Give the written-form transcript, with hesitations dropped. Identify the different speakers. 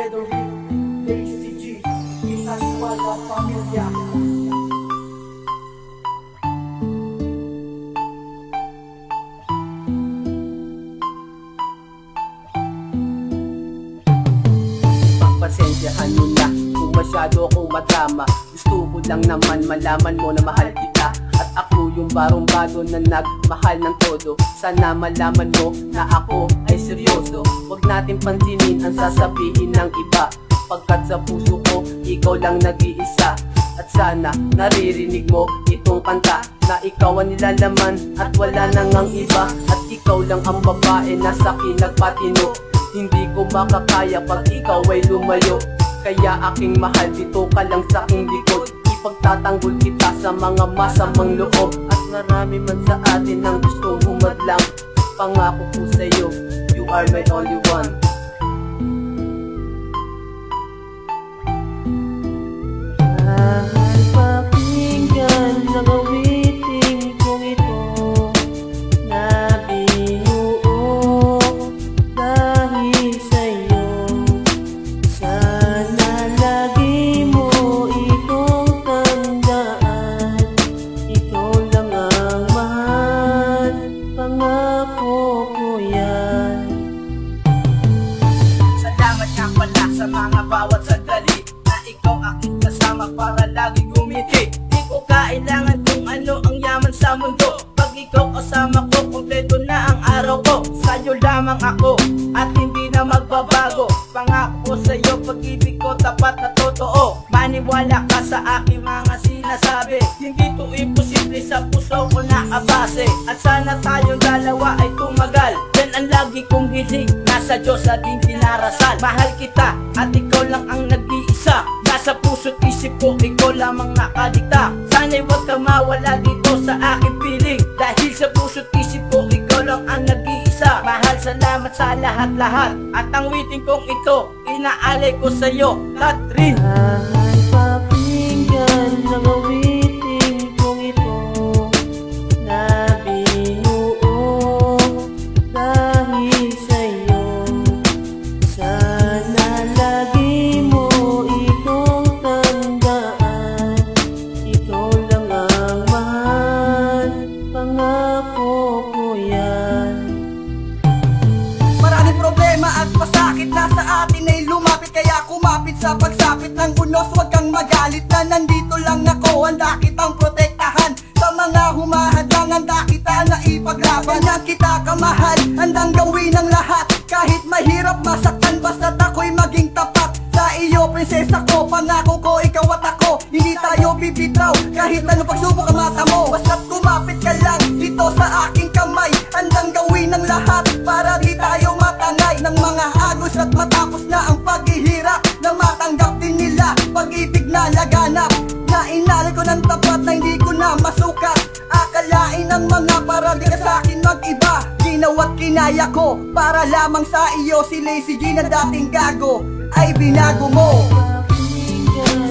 Speaker 1: Gregory, Lazy G, Isang Wala Pamilya.
Speaker 2: Pagpasensyahan nyo na kung masyado akong madrama. Gusto ko lang naman malaman mo na mahal kita, at ako yung barong-bado na nagmahal ng todo. Sana malaman mo na ako ay seryoso. Huwag natin pansinin ang sasabihin ng iba, pagkat sa puso ko ikaw lang nag-iisa. At sana naririnig mo itong kanta, na ikaw ang nilalaman at wala nang ang iba. At ikaw lang ang babae na sa'kin nagpatino. Hindi ko makakaya pag ikaw ay lumayo, kaya aking mahal, dito ka lang sa aking likod. Ipagtatanggol kita sa mga masamang loob. At marami man sa atin ang gustong humadlang, pangako ko sa'yo, you are my only one.
Speaker 3: Mahal, pakinggan ang awiting kong ito, na binuo dahil sa'yo. Sana lagi mo itong tandaan, ikaw lang ang mahal, pangako ko yan.
Speaker 2: Salamat nga pala sa mga bawat sandali na ikaw aking kasama para lagi gumiti. Di ko kailangan kung ano ang yaman sa mundo, pag ikaw kasama ko, kompleto na ang araw ko. Sa'yo lamang ako at hindi na magbabago. Pangako ko sa'yo, pag-ibig ko tapat na totoo. Maniwala ka sa aking mga sinasabi, hindi to imposible, sa puso ko nakabase. At sana tayong dalawa ay tumagal, yan ang lagi kong hiling, nasa Diyos ating pinarasal. Mahal kita at ikaw lang ang nag-iisa, nasa puso't isip ko ikaw lamang nakadikta. Sana'y huwag kang mawala dito sa aking piling, dahil sa puso't isip ko ikaw lang ang nag-iisa. Mahal, salamat sa lahat-lahat, at ang witing kong ito inaalay ko sa'yo, Catherine.
Speaker 3: Mahal, pakinggan ang awiting kong ito, na binuo dahil sa'yo. Sana lagi mo itong tandaan, ikaw lang ang mahal, pangako ko yan.
Speaker 1: Maraming problema at pasakit na sa atin ay lumapit, kaya kumapit sa pagsapit ng unos. Huwag kang magalit na nandito lang ako, handa kitang protektahan sa mga humahadang, handa kita na ipaglaban. Na kita kamahal, handang gawin ang lahat, kahit mahirap masaktan, basta't ako'y maging tapat sa iyo, prinsesa ko. Pangako ko, ikaw at ako, hindi tayo bibitaw, kahit ano pagsubok ang mata mo. Basta't kumapit ka lang dito sa aking kamay, handang gawin ang lahat para di tayo matangay ng mga agos. At matapos na ang paghihirap, na matanggap din nila pag-ibig na laganap, na inalay ko ng tapat na hindi ko na masukat. Akalain ng mga para di ka sa'kin mag-iba, ginawa't kinaya ko para lamang sa iyo. Si Lazy G na dating gago ay binago mo.
Speaker 3: Pakinggan